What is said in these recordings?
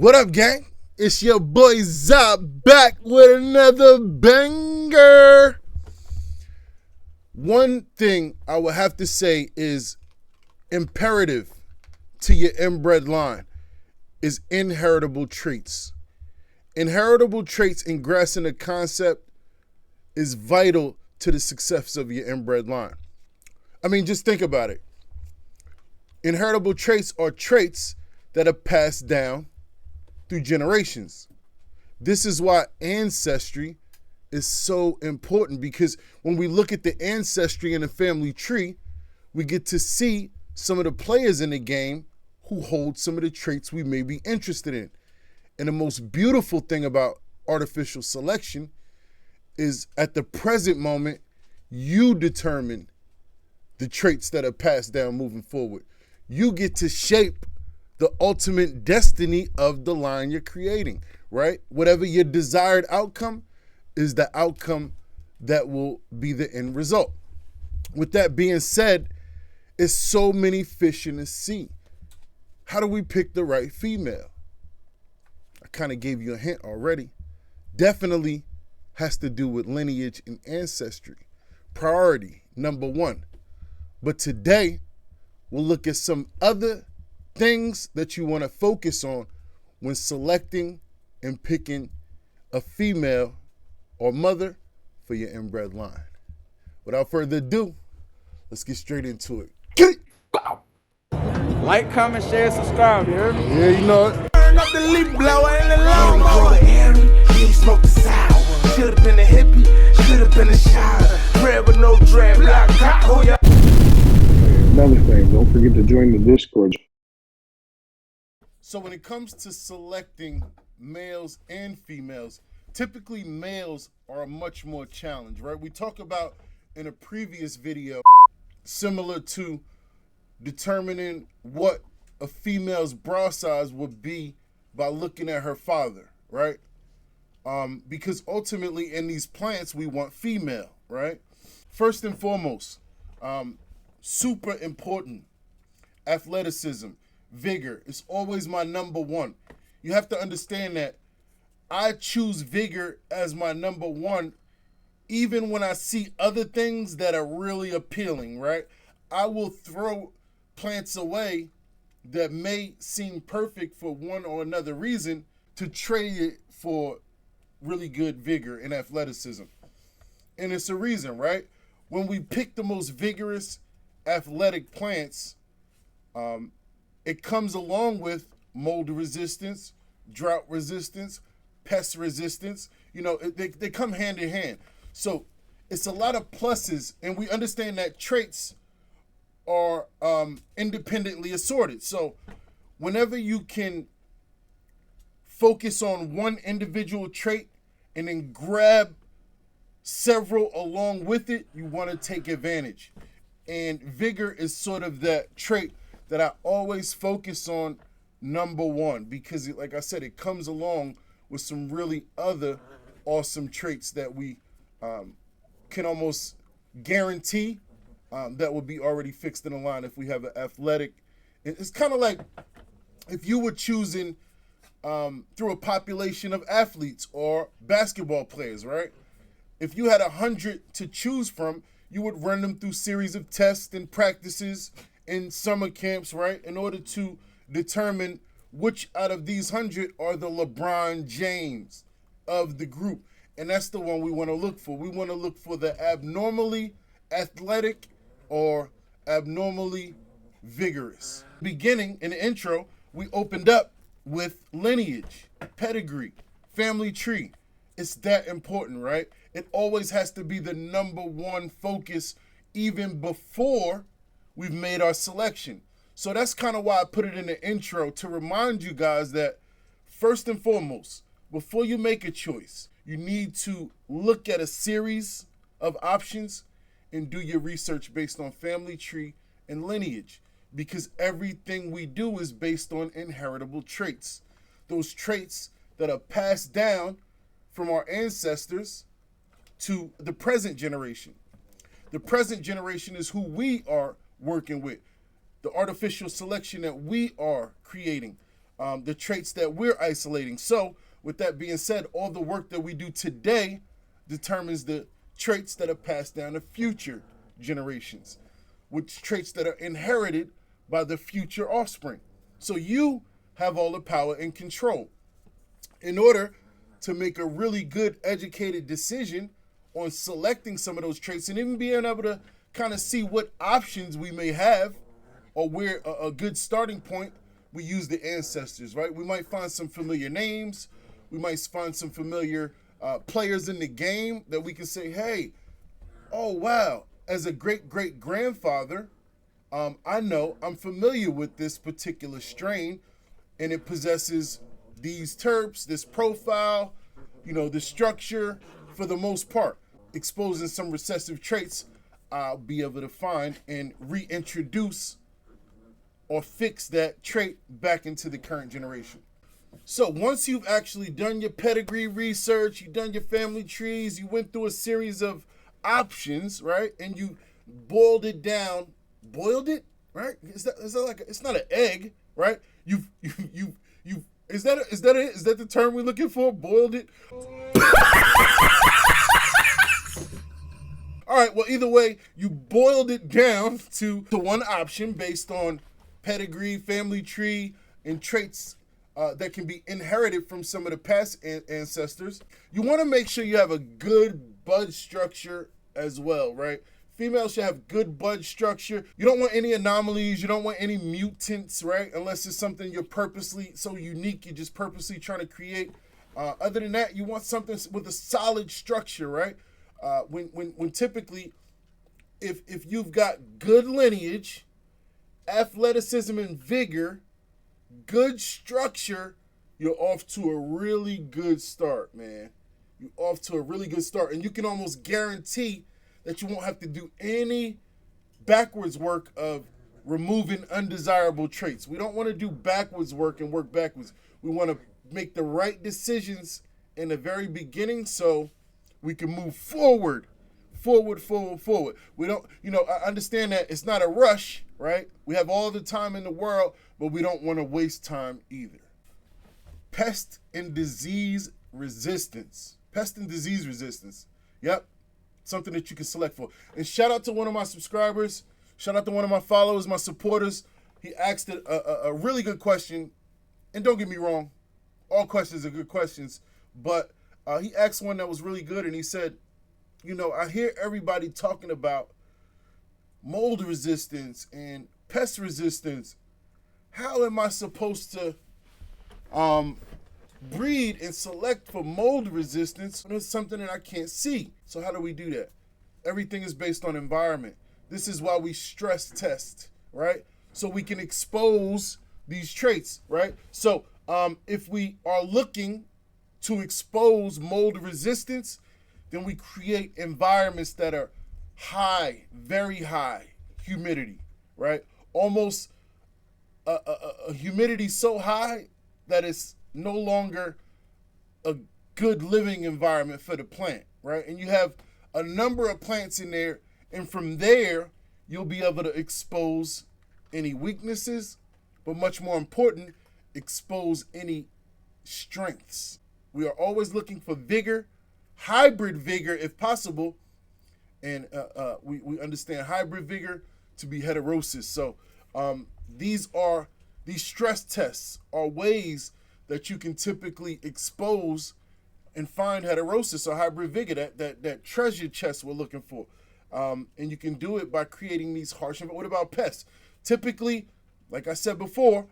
What up, gang? It's your boy ZaZa back with another banger. One thing I would have to say is imperative to your inbred line is inheritable traits. Inheritable traits in grasping the concept is vital to the success of your inbred line. I mean, just think about it. Inheritable traits are traits that are passed down through generations. This is why ancestry is so important, because when we look at the ancestry in the family tree, we get to see some of the players in the game who hold some of the traits we may be interested in. And the most beautiful thing about artificial selection is at the present moment, you determine the traits that are passed down moving forward. You get to shape the ultimate destiny of the line you're creating, right? Whatever your desired outcome is the outcome that will be the end result. With that being said, it's so many fish in the sea. How do we pick the right female? I kind of gave you a hint already. Definitely has to do with lineage and ancestry. Priority, number one. But today, we'll look at some other things that you want to focus on when selecting and picking a female or mother for your inbred line. Without further ado, let's get straight into it. Like, comment, share, subscribe, you heard me? Yeah, you know it. Turn up the leaf blower and the lawnmower. He ain't smoke the sour. Should've been a hippie, should've been a shower. Bread with no dread, black cop, who ya? Another thing, don't forget to join the Discord. So when it comes to selecting males and females, typically males are much more challenged, right? We talked about in a previous video, similar to determining what a female's bra size would be by looking at her father, right? Because ultimately in these plants, we want female, right? First and foremost, super important, athleticism, vigor is always my number one. You have to understand that I choose vigor as my number one, even when I see other things that are really appealing, right? I will throw plants away that may seem perfect for one or another reason to trade it for really good vigor and athleticism. And it's a reason, right? When we pick the most vigorous athletic plants, it comes along with mold resistance, drought resistance, pest resistance. You know, they come hand in hand. So it's a lot of pluses, and we understand that traits are independently assorted. So whenever you can focus on one individual trait and then grab several along with it, you want to take advantage. And vigor is sort of that trait that I always focus on number one, because like I said, it comes along with some really other awesome traits that we can almost guarantee that will be already fixed in the line if we have an athletic. It's kind of like if you were choosing through a population of athletes or basketball players, right? If you had 100 to choose from, you would run them through series of tests and practices in summer camps, right? In order to determine which out of these 100 are the LeBron James of the group. And that's the one we want to look for. We want to look for the abnormally athletic or abnormally vigorous. Beginning in the intro, we opened up with lineage, pedigree, family tree. It's that important, right? It always has to be the number one focus even before we've made our selection. So that's kind of why I put it in the intro, to remind you guys that first and foremost, before you make a choice, you need to look at a series of options and do your research based on family tree and lineage, because everything we do is based on inheritable traits. Those traits that are passed down from our ancestors to the present generation. The present generation is who we are working with, the artificial selection that we are creating. the traits that we're isolating. So with that being said, all the work that we do today determines the traits that are passed down to future generations, which traits that are inherited by the future offspring. So you have all the power and control. In order to make a really good educated decision on selecting some of those traits and even being able to kind of see what options we may have or where a good starting point, we use the ancestors, right? We might find some familiar names. We might find some familiar players in the game that we can say, hey, oh, wow, as a great-great-grandfather, I'm familiar with this particular strain, and it possesses these terps, this profile, the structure for the most part. Exposing some recessive traits, I'll be able to find and reintroduce or fix that trait back into the current generation. So once you've actually done your pedigree research, you've done your family trees, you went through a series of options, right? And you boiled it down, right? Is that like it's not an egg, right? Is that it? Is that the term we're looking for? Boiled it? All right, well, either way, you boiled it down to one option based on pedigree, family tree, and traits that can be inherited from some of the past ancestors. You want to make sure you have a good bud structure as well, right? Females should have good bud structure. You don't want any anomalies. You don't want any mutants, right? Unless it's something you're purposely so unique, you're just purposely trying to create. Other than that, you want something with a solid structure, right? When typically, if you've got good lineage, athleticism and vigor, good structure, you're off to a really good start, man. You're off to a really good start. And you can almost guarantee that you won't have to do any backwards work of removing undesirable traits. We don't want to do backwards work and work backwards. We want to make the right decisions in the very beginning so we can move forward. We don't, I understand that it's not a rush, right? We have all the time in the world, but we don't want to waste time either. Pest and disease resistance. Yep. Something that you can select for. And shout out to one of my subscribers. Shout out to one of my followers, my supporters. He asked a really good question. And don't get me wrong, all questions are good questions. But he asked one that was really good. And he said, I hear everybody talking about mold resistance and pest resistance. How am I supposed to breed and select for mold resistance when it's something that I can't see? So how do we do that? Everything is based on environment. This is why we stress test, right? So we can expose these traits, right? So if we are looking to expose mold resistance, then we create environments that are high, very high humidity, right? Almost a humidity so high that it's no longer a good living environment for the plant, right? And you have a number of plants in there, and from there, you'll be able to expose any weaknesses, but much more important, expose any strengths. We are always looking for vigor, hybrid vigor if possible, and we understand hybrid vigor to be heterosis. So these stress tests are ways that you can typically expose and find heterosis or hybrid vigor, that treasure chest we're looking for. And you can do it by creating these harsh. What about pests? Typically, like I said before,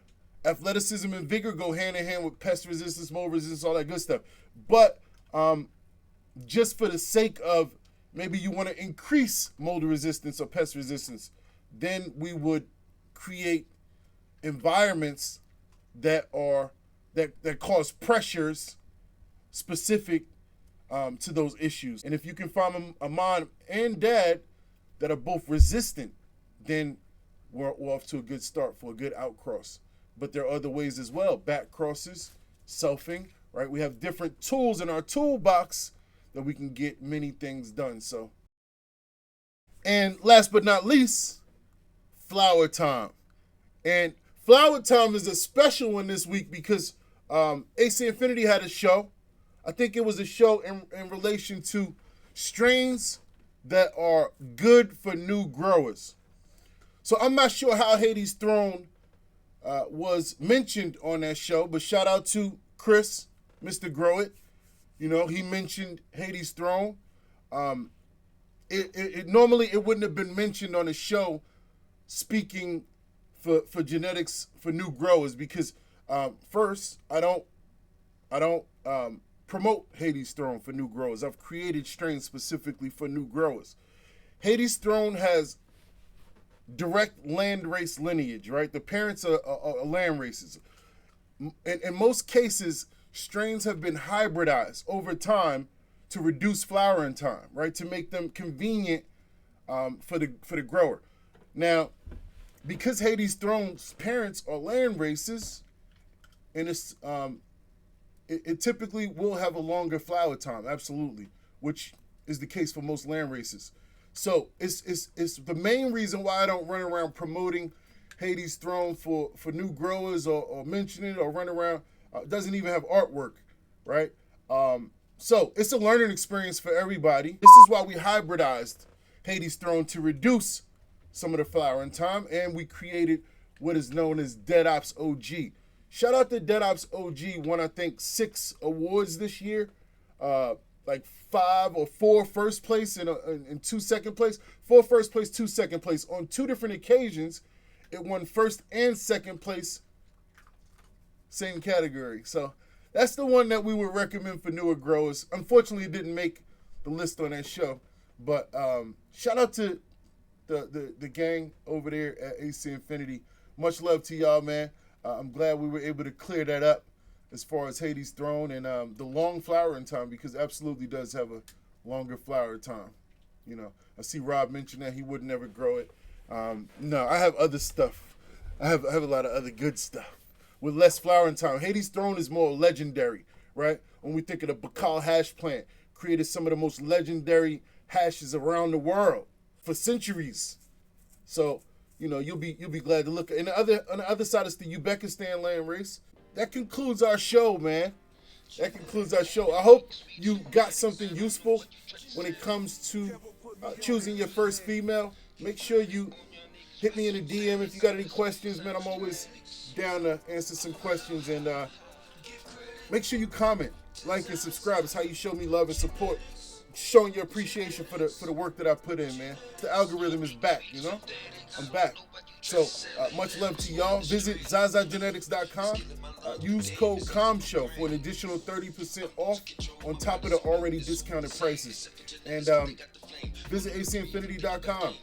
athleticism and vigor go hand in hand with pest resistance, mold resistance, all that good stuff. But just for the sake of maybe you want to increase mold resistance or pest resistance, then we would create environments that cause pressures specific to those issues. And if you can find a mom and dad that are both resistant, then we're off to a good start for a good outcross. But there are other ways as well. Back crosses, selfing, right? We have different tools in our toolbox that we can get many things done. So, and last but not least, flower time. And Flower Time is a special one this week because AC Infinity had a show. I think it was a show in relation to strains that are good for new growers. So I'm not sure how Hades Throne was mentioned on that show, but shout out to Chris, Mr. Grow It. You know, he mentioned Hades Throne. Normally it wouldn't have been mentioned on the show speaking for genetics for new growers because first I don't promote Hades Throne for new growers. I've created strains specifically for new growers. Hades Throne has direct land race lineage, right? The parents are land races. In most cases, strains have been hybridized over time to reduce flowering time, right? To make them convenient for the grower. Now, because Hades Throne's parents are land races, and it typically will have a longer flower time, absolutely, which is the case for most land races. So it's the main reason why I don't run around promoting Hades Throne for new growers or mention it or run around. Doesn't even have artwork, right? So it's a learning experience for everybody. This is why we hybridized Hades Throne to reduce some of the flowering time, and we created what is known as Dead Ops OG. Shout out to Dead Ops OG, won I think 6 awards this year, like 5 or 4 first place and 2 second place. 4 first place, 2 second place. On 2 different occasions, it won first and second place, same category. So that's the one that we would recommend for newer growers. Unfortunately, it didn't make the list on that show, but shout out to the gang over there at AC Infinity. Much love to y'all, man. I'm glad we were able to clear that up as far as Hades Throne and the long flowering time, because it absolutely does have a longer flower time. You know, I see Rob mention that he would never grow it. No, I have other stuff. I have a lot of other good stuff with less flowering time. Hades Throne is more legendary, right? When we think of the Bacal hash plant, created some of the most legendary hashes around the world for centuries. So, you know, you'll be glad to look. And on the other side is the Uzbekistan land race. That concludes our show, man. That concludes our show. I hope you got something useful when it comes to choosing your first female. Make sure you hit me in a DM if you got any questions, man. I'm always down to answer some questions. And make sure you comment, like, and subscribe. It's how you show me love and support, showing your appreciation for the work that I put in, man. The algorithm is back, you know? I'm back. So, much love to y'all. Visit ZaZagenetics.com. Use code COMSHOW for an additional 30% off on top of the already discounted prices. And visit ACinfinity.com.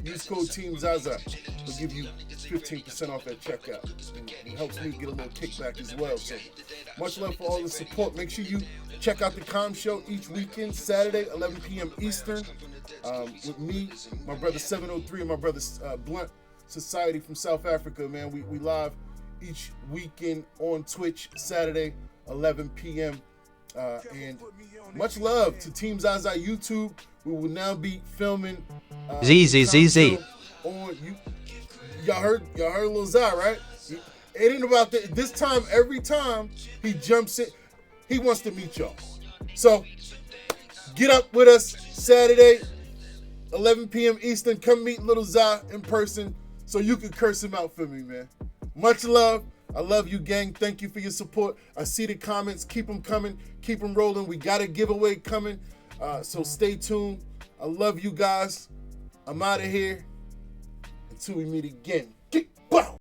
Use code Team ZaZa. It'll give you 15% off at checkout. And it helps me get a little kickback as well. So, much love for all the support. Make sure you check out the Com Show each weekend, Saturday, 11 p.m. Eastern, with me, my brother 703, and my brother Blunt Society from South Africa, man. We live each weekend on Twitch, Saturday, 11 p.m. And much love to Team ZaZa YouTube. We will now be filming ZZZZ on you. Y'all heard Lil Zai, right? It ain't about that. This time, every time he jumps in, he wants to meet y'all. So get up with us Saturday, 11 p.m. Eastern. Come meet Lil Zai in person so you can curse him out for me, man. Much love. I love you, gang. Thank you for your support. I see the comments. Keep them coming. Keep them rolling. We got a giveaway coming. So stay tuned. I love you guys. I'm out of here. Until we meet again. Wow.